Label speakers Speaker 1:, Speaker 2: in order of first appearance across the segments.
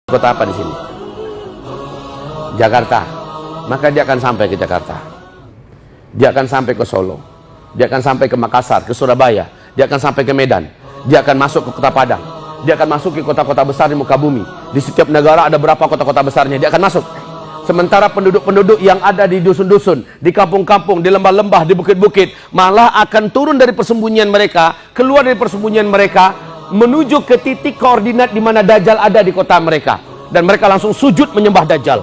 Speaker 1: Kota apa di sini? Jakarta. Maka dia akan sampai ke Jakarta. Dia akan sampai ke Solo. Dia akan sampai ke Makassar, ke Surabaya. Dia akan sampai ke Medan. Dia akan masuk ke Kota Padang. Dia akan masuk ke kota-kota besar di muka bumi. Di setiap negara ada berapa kota-kota besarnya. Dia akan masuk. Sementara penduduk-penduduk yang ada di dusun-dusun, di kampung-kampung, di lembah-lembah, di bukit-bukit, malah akan turun dari persembunyian mereka, keluar dari persembunyian mereka, menuju ke titik koordinat di mana Dajjal ada di kota mereka. Dan mereka langsung sujud menyembah Dajjal.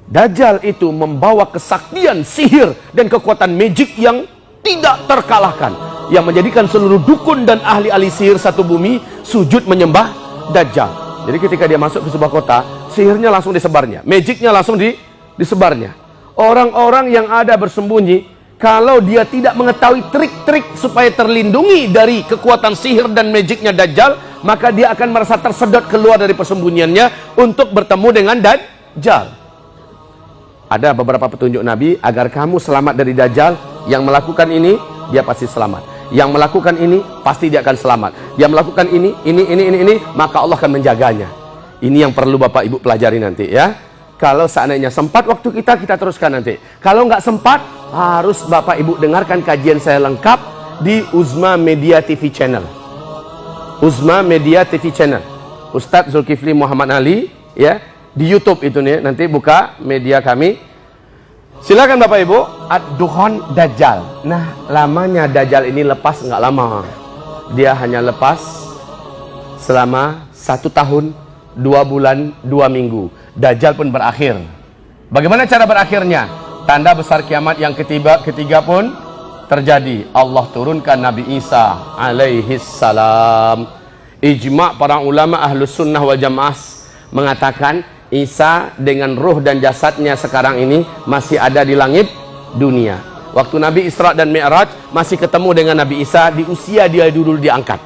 Speaker 1: Dajjal itu membawa kesaktian, sihir, dan kekuatan magic yang tidak terkalahkan, yang menjadikan seluruh dukun dan ahli-ahli sihir satu bumi sujud menyembah Dajjal. Jadi ketika dia masuk ke sebuah kota, sihirnya langsung disebarnya, magicnya langsung disebarnya. Orang-orang yang ada bersembunyi, kalau dia tidak mengetahui trik-trik supaya terlindungi dari kekuatan sihir dan magicnya Dajjal, maka dia akan merasa tersedot keluar dari persembunyiannya untuk bertemu dengan Dajjal. Ada beberapa petunjuk Nabi agar kamu selamat dari Dajjal. Yang melakukan ini, dia pasti selamat. Yang melakukan ini, pasti dia akan selamat. Dia melakukan ini, maka Allah akan menjaganya. Ini yang perlu Bapak Ibu pelajari nanti ya. Kalau seandainya sempat waktu kita teruskan nanti. Kalau nggak sempat, harus Bapak Ibu dengarkan kajian saya lengkap di Uzma Media TV Channel. Uzma Media TV Channel. Ustadz Zulkifli Muhammad Ali ya. Di YouTube itu nih, nanti buka media kami. Silakan Bapak Ibu, Ad-Dukhon Dajjal. Nah, lamanya Dajjal ini lepas nggak lama. Dia hanya lepas selama 1 tahun, 2 bulan, 2 minggu. Dajjal pun berakhir. Bagaimana cara berakhirnya? Tanda besar kiamat yang ketiga pun terjadi. Allah turunkan Nabi Isa alaihis salam. Ijma' para ulama ahlus sunnah wal jamaah mengatakan Isa dengan ruh dan jasadnya sekarang ini masih ada di langit dunia. Waktu Nabi Isra dan Mi'raj masih ketemu dengan Nabi Isa di usia dia dulu diangkat.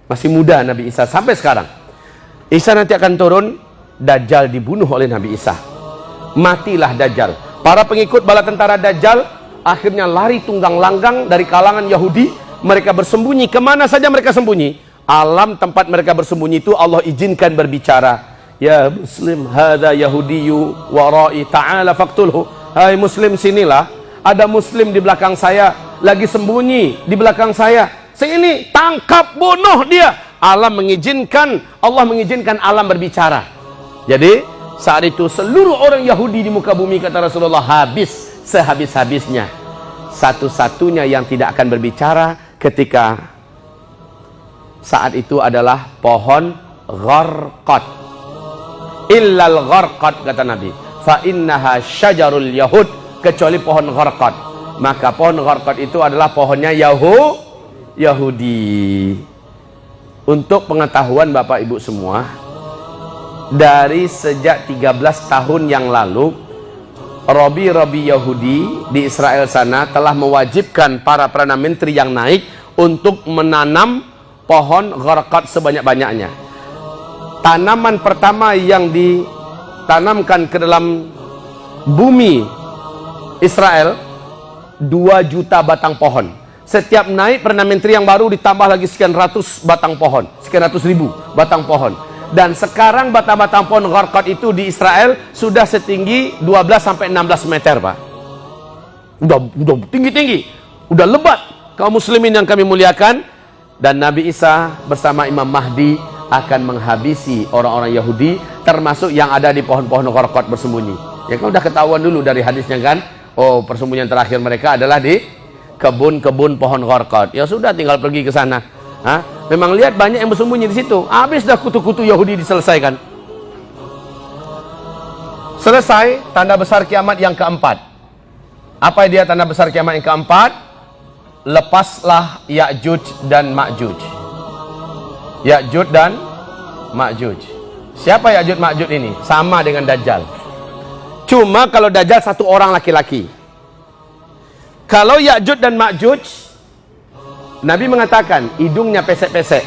Speaker 1: Masih muda Nabi Isa sampai sekarang. Isa nanti akan turun, Dajjal dibunuh oleh Nabi Isa. Matilah Dajjal. Para pengikut bala tentara Dajjal akhirnya lari tunggang langgang dari kalangan Yahudi. Mereka bersembunyi, kemana saja mereka sembunyi. Alam tempat mereka bersembunyi itu Allah izinkan berbicara. Ya Muslim, hada Yahudiyu warai ta'ala faktulhu. Hai Muslim, sinilah. Ada Muslim di belakang saya, lagi sembunyi di belakang saya. Sini, tangkap, bunuh dia. Allah mengizinkan alam berbicara. Jadi saat itu seluruh orang Yahudi di muka bumi, kata Rasulullah, habis sehabis-habisnya. Satu-satunya yang tidak akan berbicara ketika saat itu adalah pohon gharqad. Illal gharqad, kata Nabi, fa innaha syajarul yahud, kecuali pohon gharqad. Maka pohon gharqad itu adalah pohonnya Yahudi. Untuk pengetahuan Bapak Ibu semua, dari sejak 13 tahun yang lalu, Robi Yahudi di Israel sana telah mewajibkan para perdana menteri yang naik untuk menanam pohon gharqad sebanyak-banyaknya. Tanaman pertama yang ditanamkan ke dalam bumi Israel 2 juta batang pohon. Setiap naik perdana menteri yang baru ditambah lagi sekian ratus batang pohon, sekian ratus ribu batang pohon. Dan sekarang batang-batang pohon gharqad itu di Israel sudah setinggi 12 sampai 16 meter, Pak. Udah tinggi-tinggi, udah lebat. Kaum muslimin yang kami muliakan, dan Nabi Isa bersama Imam Mahdi akan menghabisi orang-orang Yahudi, termasuk yang ada di pohon-pohon gharqad bersembunyi. Ya kan udah ketahuan dulu dari hadisnya kan. Oh, persembunyian terakhir mereka adalah di kebun-kebun pohon gharqad. Ya sudah, tinggal pergi ke sana. Memang lihat banyak yang bersembunyi di situ. Habis dah kutu-kutu Yahudi diselesaikan. Selesai tanda besar kiamat yang keempat. Apa dia tanda besar kiamat yang keempat? Lepaslah Ya'juj dan Ma'juj. Ya'juj dan Ma'juj. Siapa Ya'juj Ma'juj ini? Sama dengan Dajjal. Cuma kalau Dajjal satu orang laki-laki. Kalau Ya'juj dan Ma'juj, Nabi mengatakan hidungnya pesek-pesek,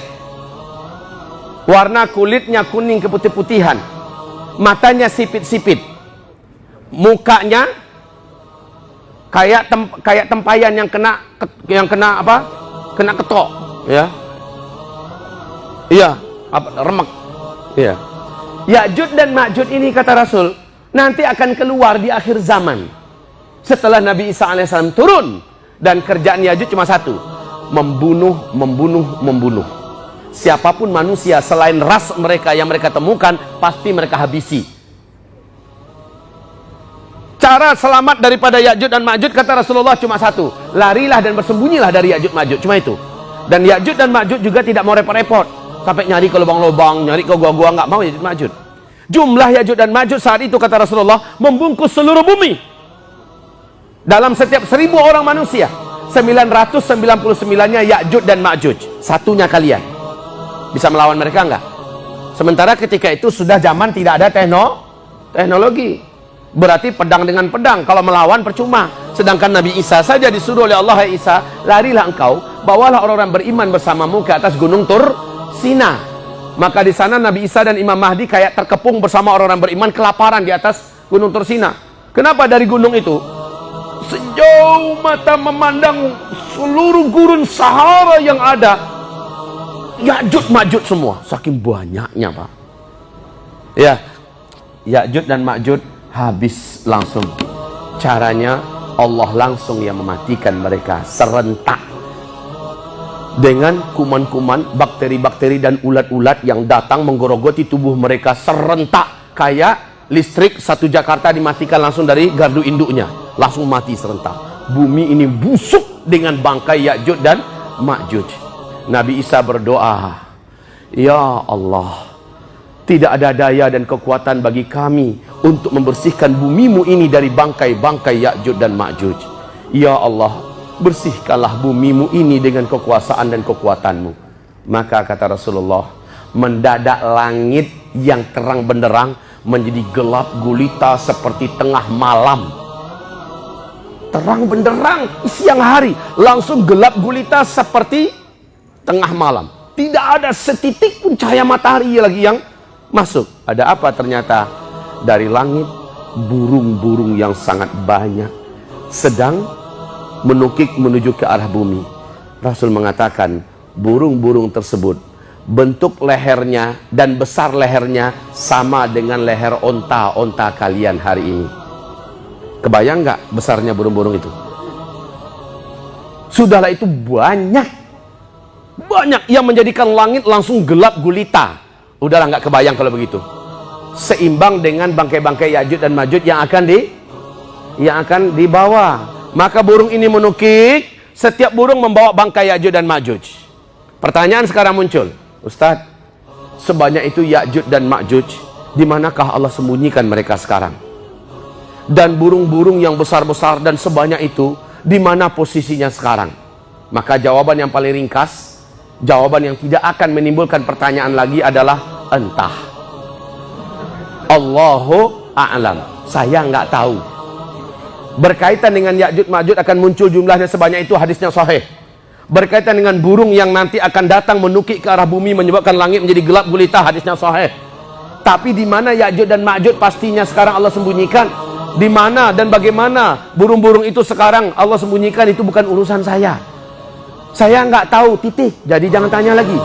Speaker 1: warna kulitnya kuning keputih-putihan, matanya sipit-sipit, mukanya kayak tempayan yang kena apa? Kena ketok, ya. Iya, remek. Ya. Ya'juj dan Ma'juj ini kata Rasul nanti akan keluar di akhir zaman setelah Nabi Isa alaihissalam turun, dan kerjaan Ya'juj cuma satu, membunuh. Siapapun manusia selain ras mereka yang mereka temukan pasti mereka habisi. Cara selamat daripada Ya'juj dan Ma'juj kata Rasulullah cuma satu, larilah dan bersembunyilah dari Ya'juj Ma'juj, cuma itu. Dan Ya'juj dan Ma'juj juga tidak mau repot-repot sampai nyari ke lubang-lubang, nyari ke gua-gua, nggak mau Ya'juj Ma'juj. Jumlah Ya'juj dan Ma'juj saat itu kata Rasulullah membungkus seluruh bumi. Dalam setiap 1000 orang manusia, 999-nya Ya'juj dan Ma'juj. Satunya kalian bisa melawan mereka enggak? Sementara ketika itu sudah zaman tidak ada teknologi. Berarti pedang dengan pedang, kalau melawan percuma. Sedangkan Nabi Isa saja disuruh oleh Allah, "Hai Isa, larilah engkau, bawalah orang-orang beriman bersamamu ke atas gunung Tur Sina." Maka di sana Nabi Isa dan Imam Mahdi kayak terkepung bersama orang-orang beriman kelaparan di atas gunung Tur Sina. Kenapa dari gunung itu? Sejauh mata memandang seluruh gurun Sahara yang ada, Ya'juj Ma'juj semua, saking banyaknya Pak. Ya, Ya'juj dan Ma'juj habis langsung. Caranya Allah langsung yang mematikan mereka serentak dengan kuman-kuman, bakteri-bakteri dan ulat-ulat yang datang menggerogoti tubuh mereka serentak, kayak listrik satu Jakarta dimatikan langsung dari gardu induknya, langsung mati serentak. Bumi ini busuk dengan bangkai Ya'juj dan Ma'juj. Nabi Isa berdoa, "Ya Allah, tidak ada daya dan kekuatan bagi kami untuk membersihkan bumimu ini dari bangkai-bangkai Ya'juj dan Ma'juj. Ya Allah, bersihkanlah bumimu ini dengan kekuasaan dan kekuatanmu." Maka kata Rasulullah, mendadak langit yang terang benderang menjadi gelap gulita seperti tengah malam. Terang benderang siang hari, langsung gelap gulita seperti tengah malam. Tidak ada setitik pun cahaya matahari lagi yang masuk. Ada apa ternyata? Dari langit, burung-burung yang sangat banyak sedang menukik menuju ke arah bumi. Rasul mengatakan, burung-burung tersebut bentuk lehernya dan besar lehernya sama dengan leher onta-onta kalian hari ini. Kebayang nggak besarnya burung-burung itu? Sudahlah, itu banyak yang menjadikan langit langsung gelap gulita. Udahlah, nggak kebayang kalau begitu. Seimbang dengan bangkai-bangkai Ya'juj dan Ma'juj yang akan dibawa. Maka burung ini menukik, setiap burung membawa bangkai Ya'juj dan Ma'juj. Pertanyaan sekarang muncul, Ustadz, sebanyak itu Ya'juj dan Ma'juj, di manakah Allah sembunyikan mereka sekarang? Dan burung-burung yang besar-besar dan sebanyak itu, di mana posisinya sekarang? Maka jawaban yang paling ringkas, jawaban yang tidak akan menimbulkan pertanyaan lagi adalah entah. Allahu a'lam. Saya nggak tahu. Berkaitan dengan Ya'juj Ma'juj akan muncul jumlahnya sebanyak itu, hadisnya sahih. Berkaitan dengan burung yang nanti akan datang menukik ke arah bumi menyebabkan langit menjadi gelap gulita, hadisnya sahih. Tapi di mana Ya'juj dan Ma'juj pastinya sekarang Allah sembunyikan. Di mana dan bagaimana burung-burung itu sekarang Allah sembunyikan, itu bukan urusan saya. Saya nggak tahu, titik. Jadi jangan tanya lagi.